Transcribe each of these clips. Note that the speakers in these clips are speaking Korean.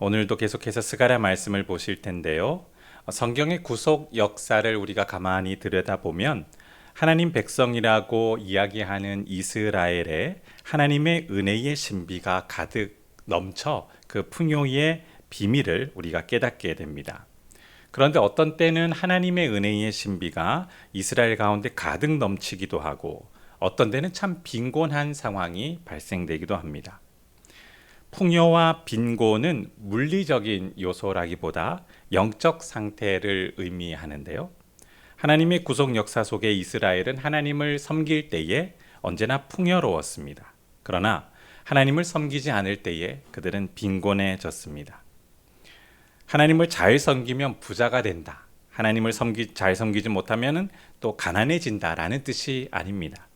오늘도 계속해서 스가랴 말씀을 보실 텐데요. 성경의 구속 역사를 우리가 가만히 들여다보면 하나님 백성이라고 이야기하는 이스라엘에 하나님의 은혜의 신비가 가득 넘쳐 그 풍요의 비밀을 우리가 깨닫게 됩니다. 그런데 어떤 때는 하나님의 은혜의 신비가 이스라엘 가운데 가득 넘치기도 하고 어떤 때는 참 빈곤한 상황이 발생되기도 합니다. 풍요와 빈곤은 물리적인 요소라기보다 영적 상태를 의미하는데요. 하나님의 구속 역사 속에 이스라엘은 하나님을 섬길 때에 언제나 풍요로웠습니다. 그러나 하나님을 섬기지 않을 때에 그들은 빈곤해졌습니다. 하나님을 잘 섬기면 부자가 된다. 하나님을 잘 섬기지 못하면 또 가난해진다라는 뜻이 아닙니다.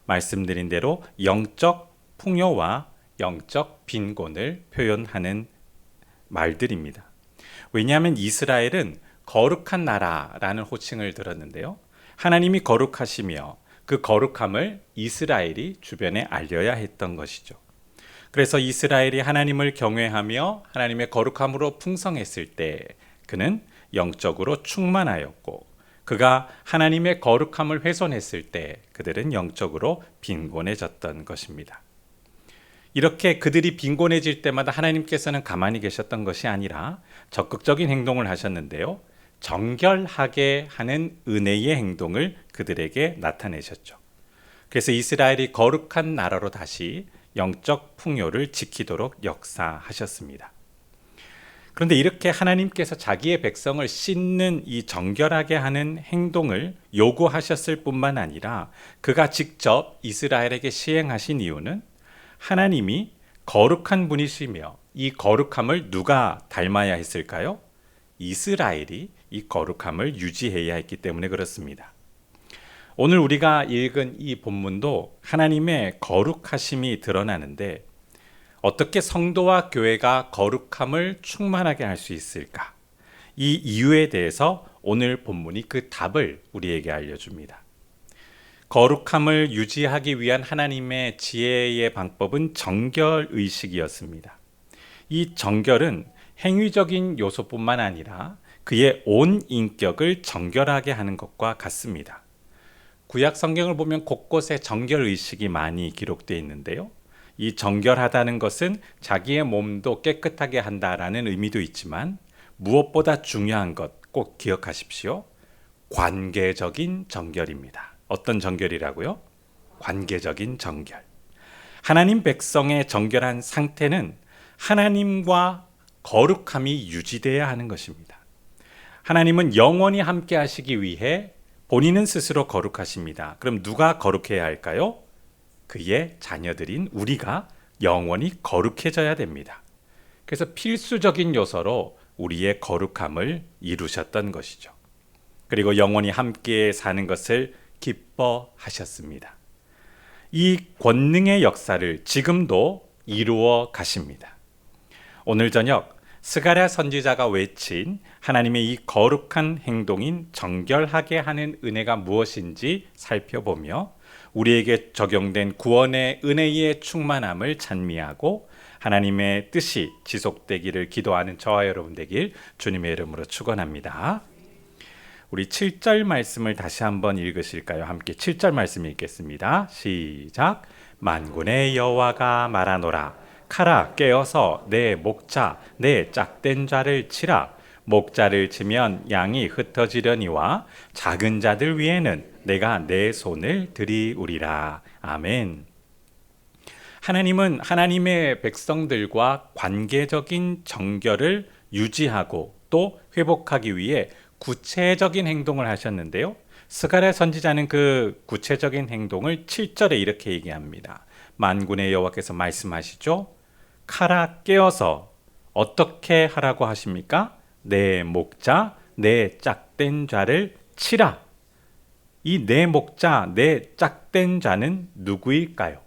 말씀드린 대로 영적 풍요와 영적 빈곤을 표현하는 말들입니다. 왜냐하면 이스라엘은 거룩한 나라라는 호칭을 들었는데요. 하나님이 거룩하시며 그 거룩함을 이스라엘이 주변에 알려야 했던 것이죠. 그래서 이스라엘이 하나님을 경외하며 하나님의 거룩함으로 풍성했을 때 그는 영적으로 충만하였고 그가 하나님의 거룩함을 훼손했을 때 그들은 영적으로 빈곤해졌던 것입니다. 이렇게 그들이 빈곤해질 때마다 하나님께서는 가만히 계셨던 것이 아니라 적극적인 행동을 하셨는데요. 정결하게 하는 은혜의 행동을 그들에게 나타내셨죠. 그래서 이스라엘이 거룩한 나라로 다시 영적 풍요를 지키도록 역사하셨습니다. 그런데 이렇게 하나님께서 자기의 백성을 씻는 이 정결하게 하는 행동을 요구하셨을 뿐만 아니라 그가 직접 이스라엘에게 시행하신 이유는 하나님이 거룩한 분이시며 이 거룩함을 누가 닮아야 했을까요? 이스라엘이 이 거룩함을 유지해야 했기 때문에 그렇습니다. 오늘 우리가 읽은 이 본문도 하나님의 거룩하심이 드러나는데 어떻게 성도와 교회가 거룩함을 충만하게 할 수 있을까? 이 이유에 대해서 오늘 본문이 그 답을 우리에게 알려줍니다. 거룩함을 유지하기 위한 하나님의 지혜의 방법은 정결의식이었습니다. 이 정결은 행위적인 요소뿐만 아니라 그의 온 인격을 정결하게 하는 것과 같습니다. 구약 성경을 보면 곳곳에 정결의식이 많이 기록되어 있는데요. 이 정결하다는 것은 자기의 몸도 깨끗하게 한다라는 의미도 있지만 무엇보다 중요한 것 꼭 기억하십시오. 관계적인 정결입니다. 어떤 정결이라고요? 관계적인 정결. 하나님 백성의 정결한 상태는 하나님과 거룩함이 유지되어야 하는 것입니다. 하나님은 영원히 함께 하시기 위해 본인은 스스로 거룩하십니다. 그럼 누가 거룩해야 할까요? 그의 자녀들인 우리가 영원히 거룩해져야 됩니다. 그래서 필수적인 요소로 우리의 거룩함을 이루셨던 것이죠. 그리고 영원히 함께 사는 것을 기뻐하셨습니다. 이 권능의 역사를 지금도 이루어 가십니다. 오늘 저녁 스가랴 선지자가 외친 하나님의 이 거룩한 행동인 정결하게 하는 은혜가 무엇인지 살펴보며 우리에게 적용된 구원의 은혜의 충만함을 찬미하고 하나님의 뜻이 지속되기를 기도하는 저와 여러분 되길 주님의 이름으로 축원합니다. 우리 7절 말씀을 다시 한번 읽으실까요? 함께 7절 말씀 읽겠습니다. 시작. 만군의 여호와가 말하노라. 칼아 깨어서 내 목자 내 짝된 자를 치라. 목자를 치면 양이 흩어지려니와 작은 자들 위에는 내가 내 손을 들이우리라. 아멘. 하나님은 하나님의 백성들과 관계적인 정결을 유지하고 또 회복하기 위해 구체적인 행동을 하셨는데요. 스가랴 선지자는 그 구체적인 행동을 7절에 이렇게 얘기합니다. 만군의 여호와께서 말씀하시죠. 칼아 깨어서 어떻게 하라고 하십니까? 내 목자 내 짝된 자를 치라. 이 내 목자 내 짝된 자는 누구일까요?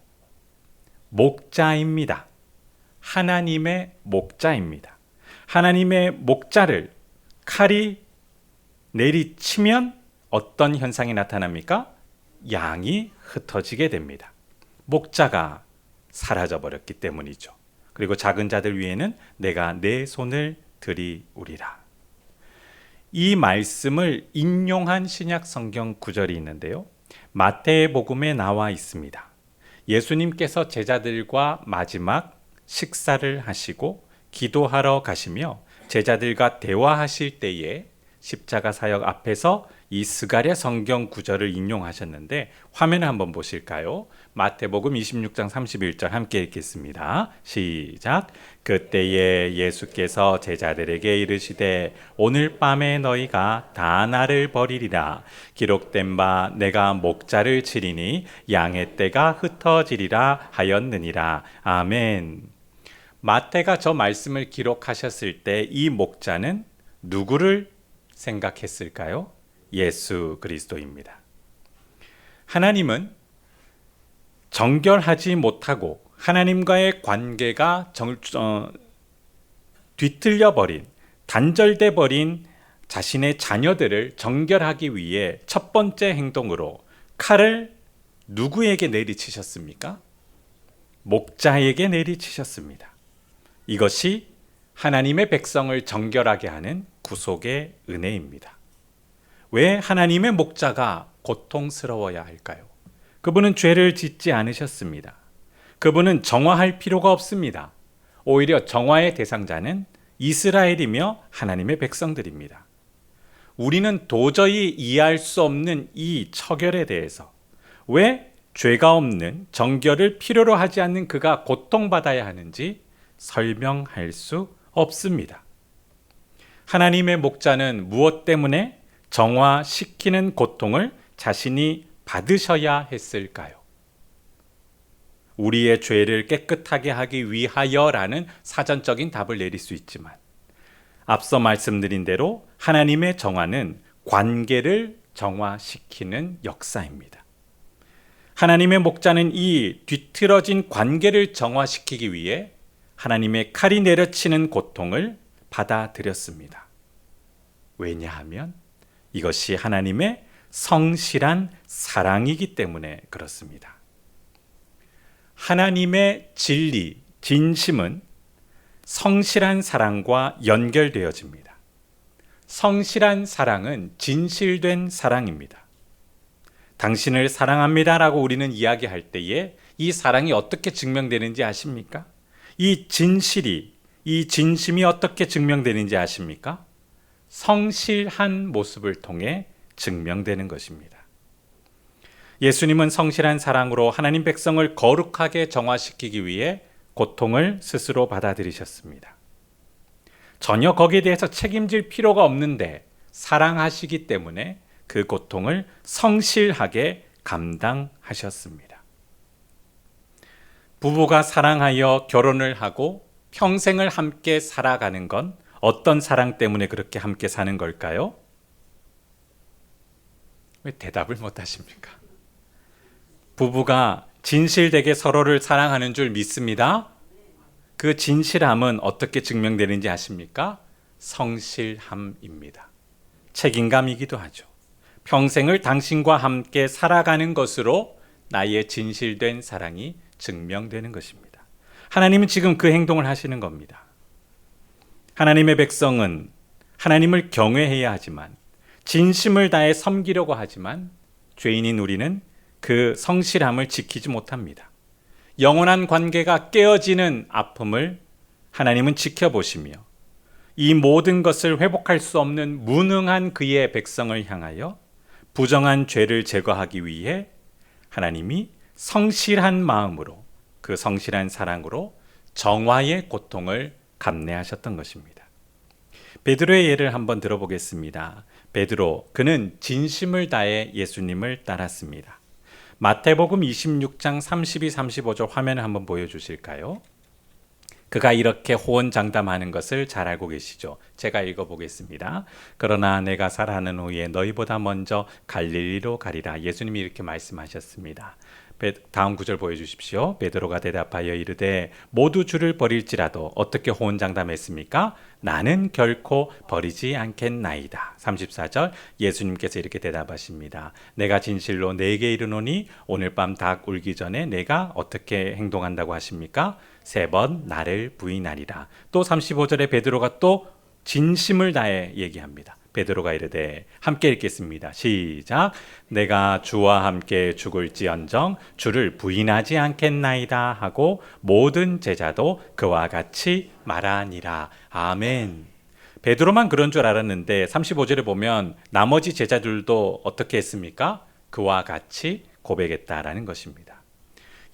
목자입니다. 하나님의 목자입니다. 하나님의 목자를 칼이 내리치면 어떤 현상이 나타납니까? 양이 흩어지게 됩니다. 목자가 사라져 버렸기 때문이죠. 그리고 작은 자들 위에는 내가 내 손을 들이우리라. 이 말씀을 인용한 신약 성경 구절이 있는데요. 마태복음에 나와 있습니다. 예수님께서 제자들과 마지막 식사를 하시고 기도하러 가시며 제자들과 대화하실 때에 십자가 사역 앞에서 이 스가랴 성경 구절을 인용하셨는데 화면을 한번 보실까요? 마태복음 26장 31절 함께 읽겠습니다. 시작. 그때에 예수께서 제자들에게 이르시되 오늘 밤에 너희가 다 나를 버리리라. 기록된 바 내가 목자를 치리니 양의 떼가 흩어지리라 하였느니라. 아멘. 마태가 저 말씀을 기록하셨을 때 이 목자는 누구를 생각했을까요? 예수 그리스도입니다. 하나님은 정결하지 못하고 하나님과의 관계가 뒤틀려 버린, 단절돼 버린 자신의 자녀들을 정결하기 위해 첫 번째 행동으로 칼을 누구에게 내리치셨습니까? 목자에게 내리치셨습니다. 이것이 하나님의 백성을 정결하게 하는 구속의 은혜입니다. 왜 하나님의 목자가 고통스러워야 할까요? 그분은 죄를 짓지 않으셨습니다. 그분은 정화할 필요가 없습니다. 오히려 정화의 대상자는 이스라엘이며 하나님의 백성들입니다. 우리는 도저히 이해할 수 없는 이 처결에 대해서 왜 죄가 없는 정결을 필요로 하지 않는 그가 고통받아야 하는지 설명할 수 없습니다. 하나님의 목자는 무엇 때문에 정화시키는 고통을 자신이 받으셔야 했을까요? 우리의 죄를 깨끗하게 하기 위하여라는 사전적인 답을 내릴 수 있지만 앞서 말씀드린 대로 하나님의 정화는 관계를 정화시키는 역사입니다. 하나님의 목자는 이 뒤틀어진 관계를 정화시키기 위해 하나님의 칼이 내려치는 고통을 받아들였습니다. 왜냐하면 이것이 하나님의 성실한 사랑이기 때문에 그렇습니다. 하나님의 진리, 진심은 성실한 사랑과 연결되어집니다. 성실한 사랑은 진실된 사랑입니다. 당신을 사랑합니다라고 우리는 이야기할 때에 이 사랑이 어떻게 증명되는지 아십니까? 이 진실이, 이 진심이 어떻게 증명되는지 아십니까? 성실한 모습을 통해 증명되는 것입니다. 예수님은 성실한 사랑으로 하나님 백성을 거룩하게 정화시키기 위해 고통을 스스로 받아들이셨습니다. 전혀 거기에 대해서 책임질 필요가 없는데 사랑하시기 때문에 그 고통을 성실하게 감당하셨습니다. 부부가 사랑하여 결혼을 하고 평생을 함께 살아가는 건 어떤 사랑 때문에 그렇게 함께 사는 걸까요? 왜 대답을 못 하십니까? 부부가 진실되게 서로를 사랑하는 줄 믿습니다. 그 진실함은 어떻게 증명되는지 아십니까? 성실함입니다. 책임감이기도 하죠. 평생을 당신과 함께 살아가는 것으로 나의 진실된 사랑이 증명되는 것입니다. 하나님은 지금 그 행동을 하시는 겁니다. 하나님의 백성은 하나님을 경외해야 하지만 진심을 다해 섬기려고 하지만 죄인인 우리는 그 성실함을 지키지 못합니다. 영원한 관계가 깨어지는 아픔을 하나님은 지켜보시며 이 모든 것을 회복할 수 없는 무능한 그의 백성을 향하여 부정한 죄를 제거하기 위해 하나님이 성실한 마음으로 그 성실한 사랑으로 정화의 고통을 감내하셨던 것입니다. 베드로의 예를 한번 들어보겠습니다. 베드로, 그는 진심을 다해 예수님을 따랐습니다. 마태복음 26장 32, 35절 화면을 한번 보여주실까요? 그가 이렇게 호언장담하는 것을 잘 알고 계시죠? 제가 읽어보겠습니다. 그러나 내가 살아나는 후에 너희보다 먼저 갈릴리로 가리라. 예수님이 이렇게 말씀하셨습니다. 다음 구절 보여주십시오. 베드로가 대답하여 이르되 모두 주를 버릴지라도 어떻게 호언장담했습니까? 나는 결코 버리지 않겠나이다. 34절 예수님께서 이렇게 대답하십니다. 내가 진실로 내게 이르노니 오늘 밤 닭 울기 전에 내가 어떻게 행동한다고 하십니까? 3번 나를 부인하리라. 또 35절에 베드로가 또 진심을 다해 얘기합니다. 베드로가 이르되, 함께 읽겠습니다. 시작. 내가 주와 함께 죽을지언정 주를 부인하지 않겠나이다 하고 모든 제자도 그와 같이 말하니라. 아멘. 베드로만 그런 줄 알았는데 35절에 보면 나머지 제자들도 어떻게 했습니까? 그와 같이 고백했다라는 것입니다.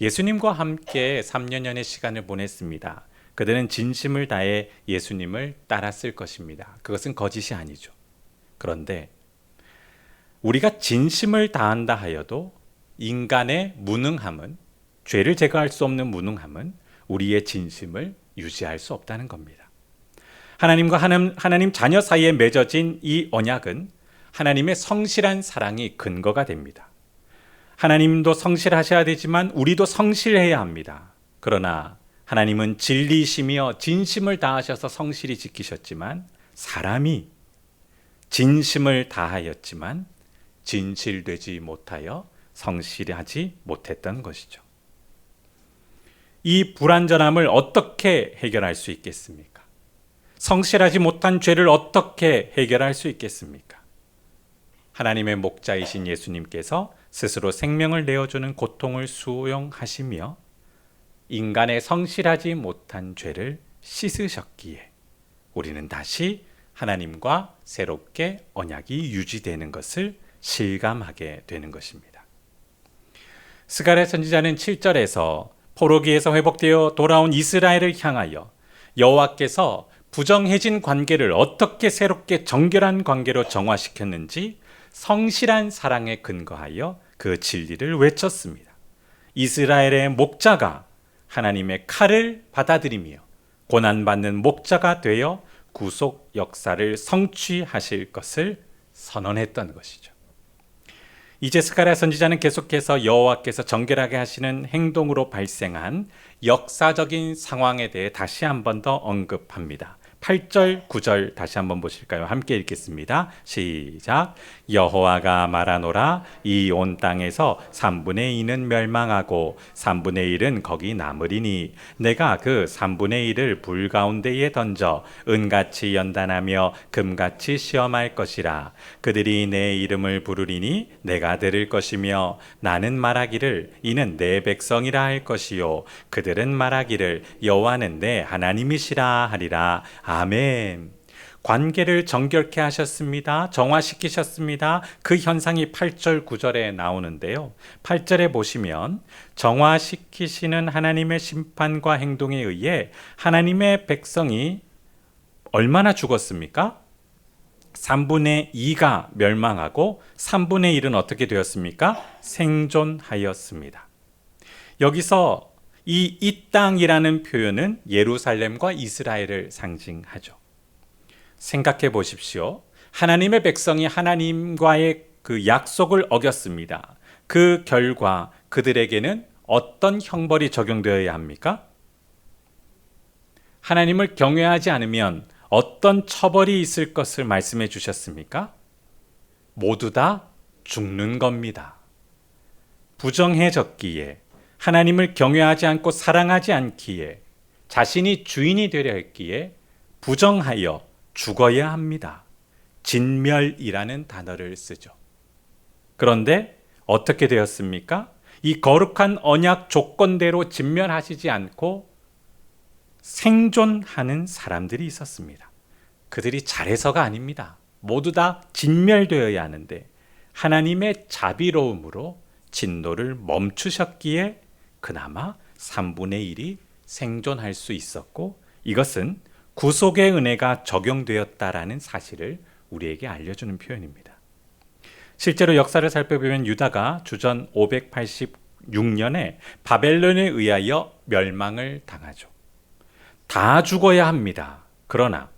예수님과 함께 3년여의 시간을 보냈습니다. 그들은 진심을 다해 예수님을 따랐을 것입니다. 그것은 거짓이 아니죠. 그런데 우리가 진심을 다한다 하여도 인간의 무능함은, 죄를 제거할 수 없는 무능함은 우리의 진심을 유지할 수 없다는 겁니다. 하나님과 하나님 자녀 사이에 맺어진 이 언약은 하나님의 성실한 사랑이 근거가 됩니다. 하나님도 성실하셔야 되지만 우리도 성실해야 합니다. 그러나 하나님은 진리시며 진심을 다하셔서 성실히 지키셨지만 사람이 진심을 다하였지만 진실되지 못하여 성실하지 못했던 것이죠. 이 불완전함을 어떻게 해결할 수 있겠습니까? 성실하지 못한 죄를 어떻게 해결할 수 있겠습니까? 하나님의 목자이신 예수님께서 스스로 생명을 내어주는 고통을 수용하시며 인간의 성실하지 못한 죄를 씻으셨기에 우리는 다시 하나님과 새롭게 언약이 유지되는 것을 실감하게 되는 것입니다. 스가랴 선지자는 7절에서 포로기에서 회복되어 돌아온 이스라엘을 향하여 여호와께서 부정해진 관계를 어떻게 새롭게 정결한 관계로 정화시켰는지 성실한 사랑에 근거하여 그 진리를 외쳤습니다. 이스라엘의 목자가 하나님의 칼을 받아들이며 고난받는 목자가 되어 구속 역사를 성취하실 것을 선언했던 것이죠. 이제 스가랴 선지자는 계속해서 여호와께서 정결하게 하시는 행동으로 발생한 역사적인 상황에 대해 다시 한 번 더 언급합니다. 8절, 9절 다시 한번 보실까요? 함께 읽겠습니다. 시작. 여호와가 말하노라. 이 온 땅에서 3분의 2는 멸망하고 3분의 1은 거기 남으리니 내가 그 3분의 1을 불 가운데에 던져 은같이 연단하며 금같이 시험할 것이라. 그들이 내 이름을 부르리니 내가 들을 것이며 나는 말하기를 이는 내 백성이라 할 것이요 그들은 말하기를 여호와는 내 하나님이시라 하리라. 아멘. 관계를 정결케 하셨습니다. 정화시키셨습니다. 그 현상이 8절, 9절에 나오는데요. 8절에 보시면 정화시키시는 하나님의 심판과 행동에 의해 하나님의 백성이 얼마나 죽었습니까? 3분의 2가 멸망하고 3분의 1은 어떻게 되었습니까? 생존하였습니다. 여기서 이 땅이라는 표현은 예루살렘과 이스라엘을 상징하죠. 생각해 보십시오. 하나님의 백성이 하나님과의 그 약속을 어겼습니다. 그 결과 그들에게는 어떤 형벌이 적용되어야 합니까? 하나님을 경외하지 않으면 어떤 처벌이 있을 것을 말씀해 주셨습니까? 모두 다 죽는 겁니다. 부정해졌기에 하나님을 경외하지 않고 사랑하지 않기에 자신이 주인이 되려 했기에 부정하여 죽어야 합니다. 진멸이라는 단어를 쓰죠. 그런데 어떻게 되었습니까? 이 거룩한 언약 조건대로 진멸하시지 않고 생존하는 사람들이 있었습니다. 그들이 잘해서가 아닙니다. 모두 다 진멸되어야 하는데 하나님의 자비로움으로 진노를 멈추셨기에 그나마 3분의 1이 생존할 수 있었고 이것은 구속의 은혜가 적용되었다라는 사실을 우리에게 알려주는 표현입니다. 실제로 역사를 살펴보면 유다가 주전 586년에 바벨론에 의하여 멸망을 당하죠. 다 죽어야 합니다. 그러나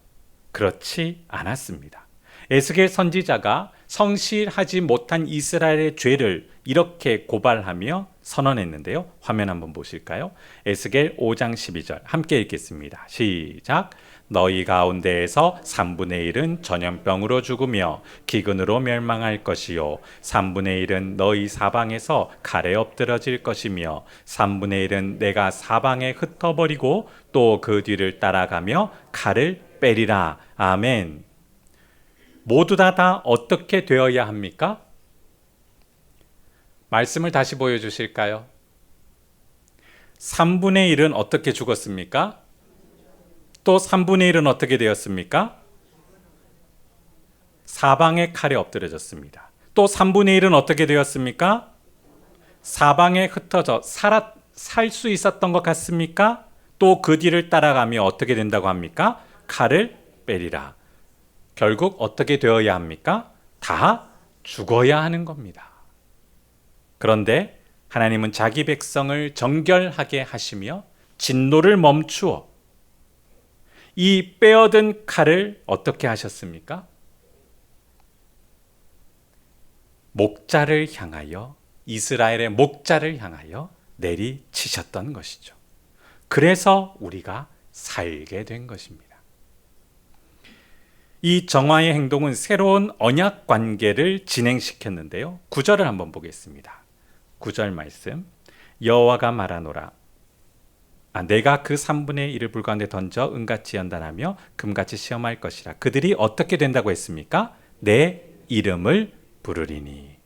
그렇지 않았습니다. 에스겔 선지자가 성실하지 못한 이스라엘의 죄를 이렇게 고발하며 선언했는데요. 화면 한번 보실까요? 에스겔 5장 12절 함께 읽겠습니다. 시작. 너희 가운데에서 3분의 1은 전염병으로 죽으며 기근으로 멸망할 것이요 3분의 1은 너희 사방에서 칼에 엎드러질 것이며 3분의 1은 내가 사방에 흩어버리고 또 그 뒤를 따라가며 칼을 빼리라. 아멘. 모두 다 어떻게 되어야 합니까? 말씀을 다시 보여주실까요? 3분의 1은 어떻게 죽었습니까? 또 3분의 1은 어떻게 되었습니까? 사방에 칼에 엎드려졌습니다. 또 3분의 1은 어떻게 되었습니까? 사방에 흩어져 살 수 있었던 것 같습니까? 또 그 뒤를 따라가며 어떻게 된다고 합니까? 칼을 빼리라. 결국 어떻게 되어야 합니까? 다 죽어야 하는 겁니다. 그런데 하나님은 자기 백성을 정결하게 하시며 진노를 멈추어 이 빼어든 칼을 어떻게 하셨습니까? 목자를 향하여, 이스라엘의 목자를 향하여 내리치셨던 것이죠. 그래서 우리가 살게 된 것입니다. 이 정화의 행동은 새로운 언약 관계를 진행시켰는데요. 9절을 한번 보겠습니다. 9절 말씀. 여호와가 말하노라. 내가 그 3분의 1을 불 가운데 던져 은같이 연단하며 금같이 시험할 것이라. 그들이 어떻게 된다고 했습니까? 내 이름을 부르리니.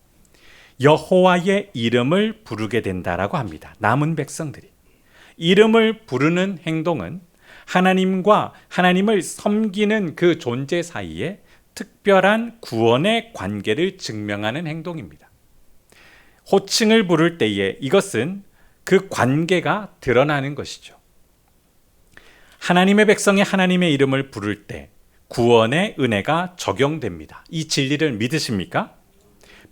여호와의 이름을 부르게 된다라고 합니다. 남은 백성들이. 이름을 부르는 행동은 하나님과 하나님을 섬기는 그 존재 사이에 특별한 구원의 관계를 증명하는 행동입니다. 호칭을 부를 때에 이것은 그 관계가 드러나는 것이죠. 하나님의 백성이 하나님의 이름을 부를 때 구원의 은혜가 적용됩니다. 이 진리를 믿으십니까?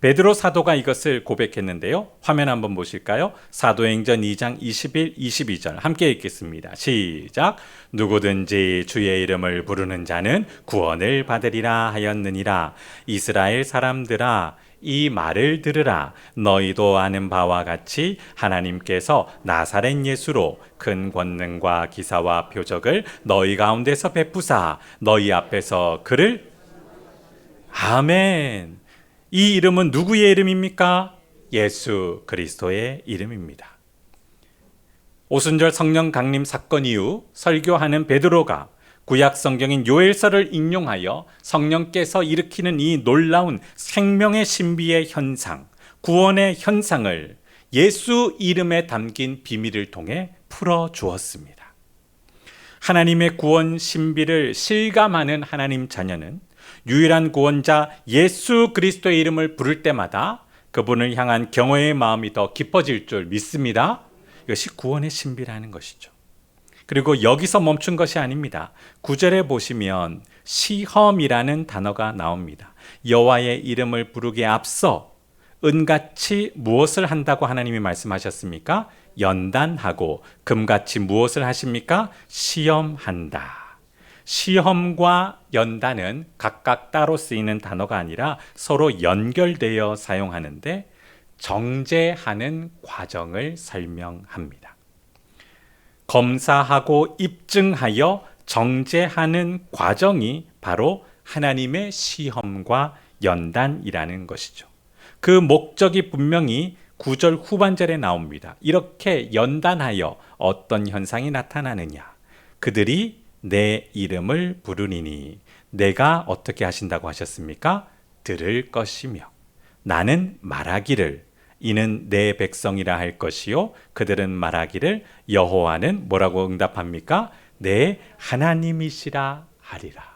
베드로 사도가 이것을 고백했는데요. 화면 한번 보실까요? 사도행전 2장 21, 22절 함께 읽겠습니다. 시작. 누구든지 주의 이름을 부르는 자는 구원을 받으리라 하였느니라. 이스라엘 사람들아 이 말을 들으라. 너희도 아는 바와 같이 하나님께서 나사렛 예수로 큰 권능과 기사와 표적을 너희 가운데서 베푸사 너희 앞에서 그를 아멘. 이 이름은 누구의 이름입니까? 예수 그리스도의 이름입니다. 오순절 성령 강림 사건 이후 설교하는 베드로가 구약 성경인 요엘서를 인용하여 성령께서 일으키는 이 놀라운 생명의 신비의 현상, 구원의 현상을 예수 이름에 담긴 비밀을 통해 풀어 주었습니다. 하나님의 구원 신비를 실감하는 하나님 자녀는 유일한 구원자 예수 그리스도의 이름을 부를 때마다 그분을 향한 경외의 마음이 더 깊어질 줄 믿습니다. 이것이 구원의 신비라는 것이죠. 그리고 여기서 멈춘 것이 아닙니다. 9절에 보시면 시험이라는 단어가 나옵니다. 여호와의 이름을 부르기에 앞서 은같이 무엇을 한다고 하나님이 말씀하셨습니까? 연단하고 금같이 무엇을 하십니까? 시험한다. 시험과 연단은 각각 따로 쓰이는 단어가 아니라 서로 연결되어 사용하는데 정죄하는 과정을 설명합니다. 검사하고 입증하여 정죄하는 과정이 바로 하나님의 시험과 연단이라는 것이죠. 그 목적이 분명히 9절 후반절에 나옵니다. 이렇게 연단하여 어떤 현상이 나타나느냐? 그들이 내 이름을 부르리니 내가 어떻게 하신다고 하셨습니까? 들을 것이며 나는 말하기를 이는 내 백성이라 할 것이요 그들은 말하기를 여호와는 뭐라고 응답합니까? 내 하나님이시라 하리라.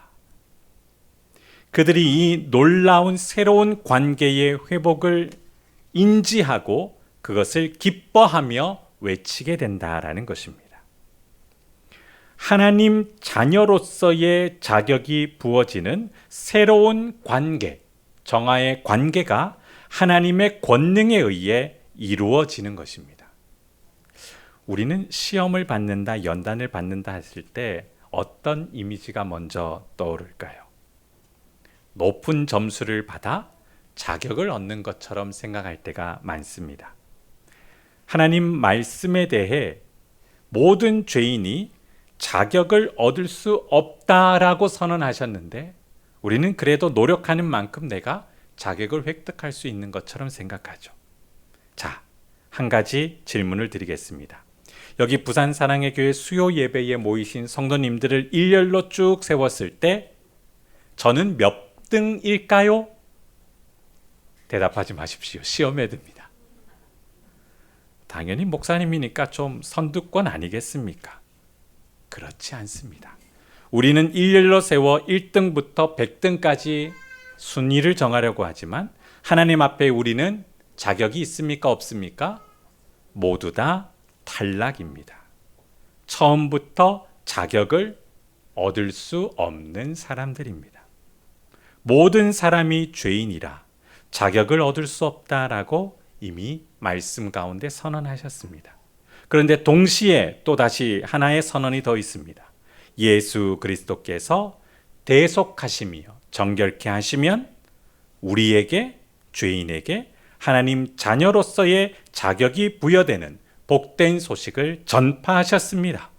그들이 이 놀라운 새로운 관계의 회복을 인지하고 그것을 기뻐하며 외치게 된다라는 것입니다. 하나님 자녀로서의 자격이 부어지는 새로운 관계, 정화의 관계가 하나님의 권능에 의해 이루어지는 것입니다. 우리는 시험을 받는다, 연단을 받는다 했을 때 어떤 이미지가 먼저 떠오를까요? 높은 점수를 받아 자격을 얻는 것처럼 생각할 때가 많습니다. 하나님 말씀에 대해 모든 죄인이 자격을 얻을 수 없다라고 선언하셨는데 우리는 그래도 노력하는 만큼 내가 자격을 획득할 수 있는 것처럼 생각하죠. 자, 한 가지 질문을 드리겠습니다. 여기 부산 사랑의 교회 수요 예배에 모이신 성도님들을 일렬로 쭉 세웠을 때 저는 몇 등일까요? 대답하지 마십시오. 시험에 듭니다. 당연히 목사님이니까 좀 선두권 아니겠습니까? 그렇지 않습니다. 우리는 일렬로 세워 1등부터 100등까지 순위를 정하려고 하지만 하나님 앞에 우리는 자격이 있습니까? 없습니까? 모두 다 탈락입니다. 처음부터 자격을 얻을 수 없는 사람들입니다. 모든 사람이 죄인이라 자격을 얻을 수 없다라고 이미 말씀 가운데 선언하셨습니다. 그런데 동시에 또다시 하나의 선언이 더 있습니다. 예수 그리스도께서 대속하시며 정결케 하시면 우리에게, 죄인에게 하나님 자녀로서의 자격이 부여되는 복된 소식을 전파하셨습니다.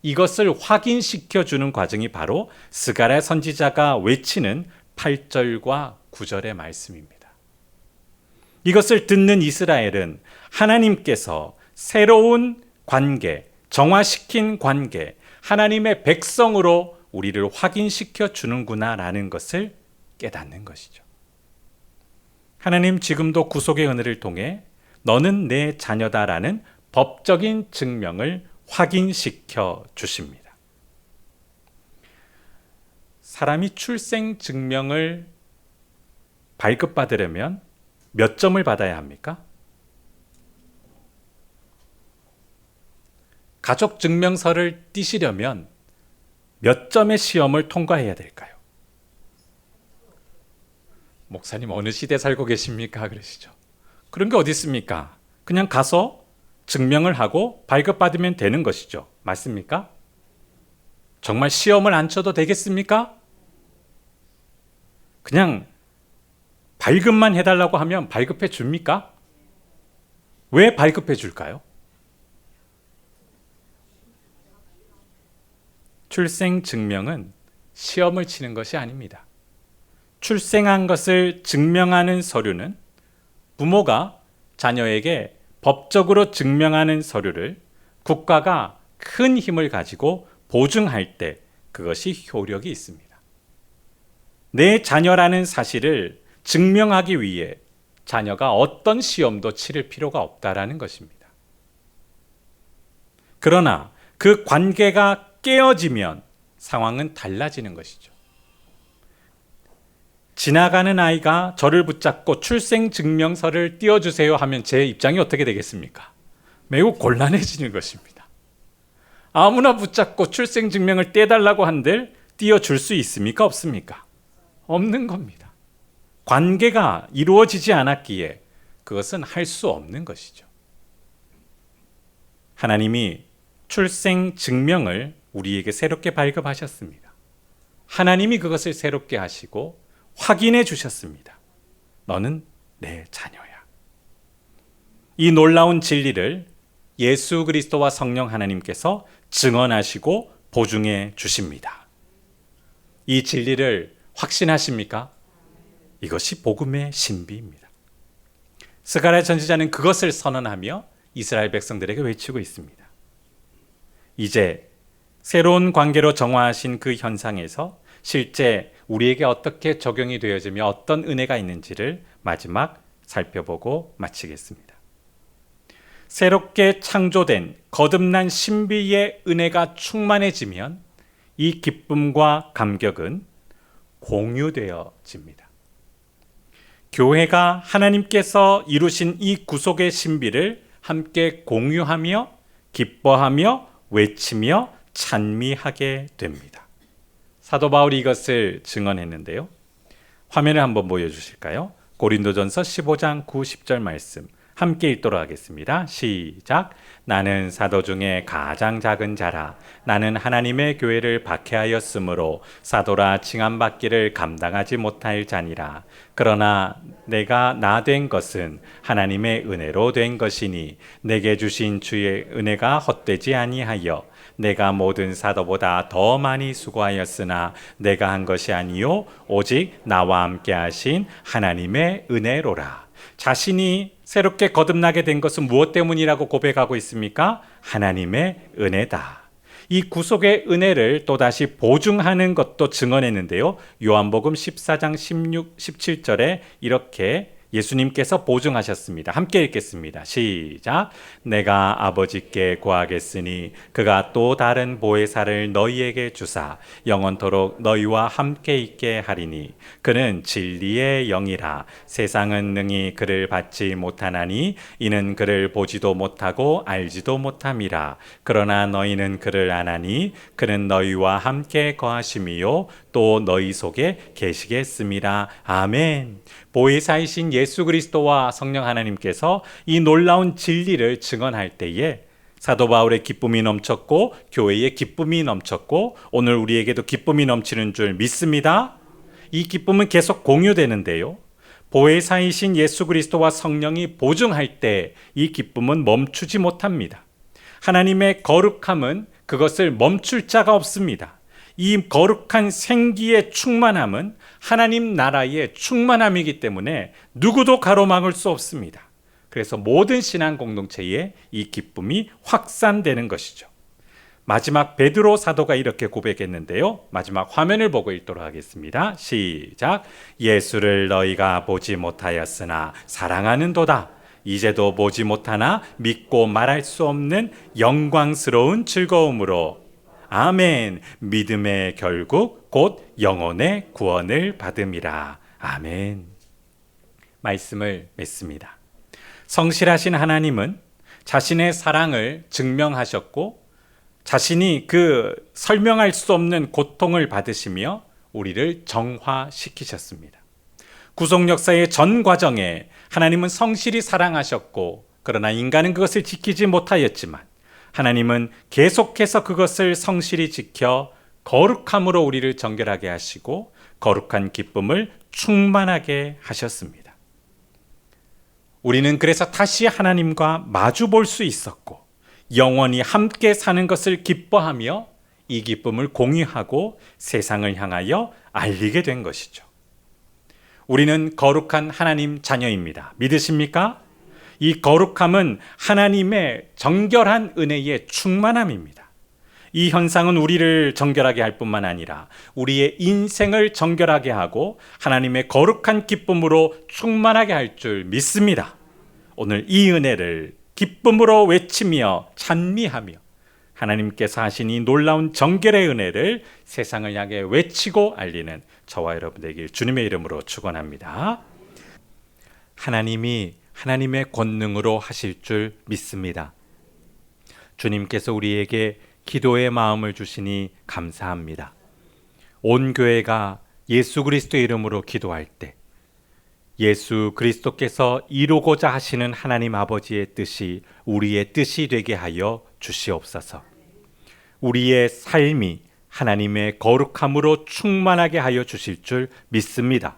이것을 확인시켜 주는 과정이 바로 스가랴 선지자가 외치는 8절과 9절의 말씀입니다. 이것을 듣는 이스라엘은 하나님께서 새로운 관계, 정화시킨 관계, 하나님의 백성으로 우리를 확인시켜 주는구나라는 것을 깨닫는 것이죠. 하나님 지금도 구속의 은혜를 통해 너는 내 자녀다라는 법적인 증명을 확인시켜 주십니다. 사람이 출생 증명을 발급받으려면 몇 점을 받아야 합니까? 가족 증명서를 띄시려면 몇 점의 시험을 통과해야 될까요? 목사님 어느 시대 살고 계십니까? 그러시죠. 그런 게 어디 있습니까? 그냥 가서 증명을 하고 발급받으면 되는 것이죠. 맞습니까? 정말 시험을 안 쳐도 되겠습니까? 그냥 발급만 해달라고 하면 발급해 줍니까? 왜 발급해 줄까요? 출생 증명은 시험을 치는 것이 아닙니다. 출생한 것을 증명하는 서류는 부모가 자녀에게 법적으로 증명하는 서류를 국가가 큰 힘을 가지고 보증할 때 그것이 효력이 있습니다. 내 자녀라는 사실을 증명하기 위해 자녀가 어떤 시험도 치를 필요가 없다라는 것입니다. 그러나 그 관계가 깨어지면 상황은 달라지는 것이죠. 지나가는 아이가 저를 붙잡고 출생증명서를 띄워주세요 하면 제 입장이 어떻게 되겠습니까? 매우 곤란해지는 것입니다. 아무나 붙잡고 출생증명을 떼달라고 한들 띄워줄 수 있습니까? 없습니까? 없는 겁니다. 관계가 이루어지지 않았기에 그것은 할 수 없는 것이죠. 하나님이 출생증명을 우리에게 새롭게 발급하셨습니다. 하나님이 그것을 새롭게 하시고 확인해 주셨습니다. 너는 내 자녀야. 이 놀라운 진리를 예수 그리스도와 성령 하나님께서 증언하시고 보증해 주십니다. 이 진리를 확신하십니까? 이것이 복음의 신비입니다. 스가랴 선지자는 그것을 선언하며 이스라엘 백성들에게 외치고 있습니다. 이제 새로운 관계로 정화하신 그 현상에서 실제 우리에게 어떻게 적용이 되어지며 어떤 은혜가 있는지를 마지막 살펴보고 마치겠습니다. 새롭게 창조된 거듭난 신비의 은혜가 충만해지면 이 기쁨과 감격은 공유되어집니다. 교회가 하나님께서 이루신 이 구속의 신비를 함께 공유하며 기뻐하며 외치며 찬미하게 됩니다. 사도 바울이 이것을 증언했는데요. 화면을 한번 보여주실까요? 고린도전서 15장 9, 10절 말씀 함께 읽도록 하겠습니다. 시작. 나는 사도 중에 가장 작은 자라. 나는 하나님의 교회를 박해하였으므로 사도라 칭함받기를 감당하지 못할 자니라. 그러나 내가 나 된 것은 하나님의 은혜로 된 것이니 내게 주신 주의 은혜가 헛되지 아니하여 내가 모든 사도보다 더 많이 수고하였으나 내가 한 것이 아니요 오직 나와 함께 하신 하나님의 은혜로라. 자신이 새롭게 거듭나게 된 것은 무엇 때문이라고 고백하고 있습니까? 하나님의 은혜다. 이 구속의 은혜를 또다시 보증하는 것도 증언했는데요. 요한복음 14장 16, 17절에 이렇게 예수님께서 보증하셨습니다. 함께 읽겠습니다. 시작. 내가 아버지께 구하겠으니 그가 또 다른 보혜사를 너희에게 주사 영원토록 너희와 함께 있게 하리니 그는 진리의 영이라. 세상은 능히 그를 받지 못하나니 이는 그를 보지도 못하고 알지도 못함이라. 그러나 너희는 그를 아나니 그는 너희와 함께 거하심이요 또 너희 속에 계시겠습니다. 아멘. 보혜사이신 예수 그리스도와 성령 하나님께서 이 놀라운 진리를 증언할 때에 사도 바울의 기쁨이 넘쳤고 교회의 기쁨이 넘쳤고 오늘 우리에게도 기쁨이 넘치는 줄 믿습니다. 이 기쁨은 계속 공유되는데요. 보혜사이신 예수 그리스도와 성령이 보증할 때 이 기쁨은 멈추지 못합니다. 하나님의 거룩함은 그것을 멈출 자가 없습니다. 이 거룩한 생기의 충만함은 하나님 나라의 충만함이기 때문에 누구도 가로막을 수 없습니다. 그래서 모든 신앙 공동체에 이 기쁨이 확산되는 것이죠. 마지막 베드로 사도가 이렇게 고백했는데요. 마지막 화면을 보고 읽도록 하겠습니다. 시작. 예수를 너희가 보지 못하였으나 사랑하는도다. 이제도 보지 못하나 믿고 말할 수 없는 영광스러운 즐거움으로 아멘. 믿음의 결국 곧 영혼의 구원을 받음이라. 아멘. 말씀을 맺습니다. 성실하신 하나님은 자신의 사랑을 증명하셨고 자신이 그 설명할 수 없는 고통을 받으시며 우리를 정화시키셨습니다. 구속 역사의 전 과정에 하나님은 성실히 사랑하셨고 그러나 인간은 그것을 지키지 못하였지만 하나님은 계속해서 그것을 성실히 지켜 거룩함으로 우리를 정결하게 하시고 거룩한 기쁨을 충만하게 하셨습니다. 우리는 그래서 다시 하나님과 마주 볼 수 있었고 영원히 함께 사는 것을 기뻐하며 이 기쁨을 공유하고 세상을 향하여 알리게 된 것이죠. 우리는 거룩한 하나님 자녀입니다. 믿으십니까? 이 거룩함은 하나님의 정결한 은혜의 충만함입니다. 이 현상은 우리를 정결하게 할 뿐만 아니라 우리의 인생을 정결하게 하고 하나님의 거룩한 기쁨으로 충만하게 할 줄 믿습니다. 오늘 이 은혜를 기쁨으로 외치며 찬미하며 하나님께서 하신 이 놀라운 정결의 은혜를 세상을 향해 외치고 알리는 저와 여러분에게 주님의 이름으로 축원합니다. 하나님이 하나님의 권능으로 하실 줄 믿습니다. 주님께서 우리에게 기도의 마음을 주시니 감사합니다. 온 교회가 예수 그리스도의 이름으로 기도할 때 예수 그리스도께서 이루고자 하시는 하나님 아버지의 뜻이 우리의 뜻이 되게 하여 주시옵소서. 우리의 삶이 하나님의 거룩함으로 충만하게 하여 주실 줄 믿습니다.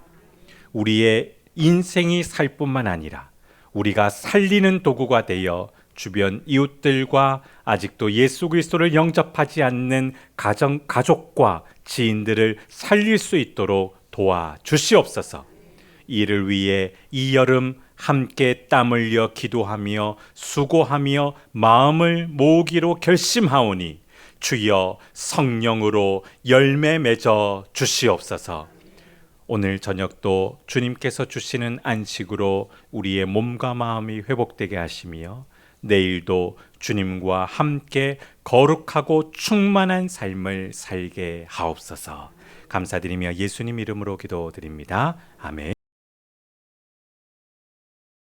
우리의 인생이 살 뿐만 아니라 우리가 살리는 도구가 되어 주변 이웃들과 아직도 예수 그리스도를 영접하지 않는 가족과 지인들을 살릴 수 있도록 도와주시옵소서. 이를 위해 이 여름 함께 땀 흘려 기도하며 수고하며 마음을 모으기로 결심하오니 주여 성령으로 열매 맺어 주시옵소서. 오늘 저녁도 주님께서 주시는 안식으로 우리의 몸과 마음이 회복되게 하시며 내일도 주님과 함께 거룩하고 충만한 삶을 살게 하옵소서. 감사드리며 예수님 이름으로 기도드립니다. 아멘.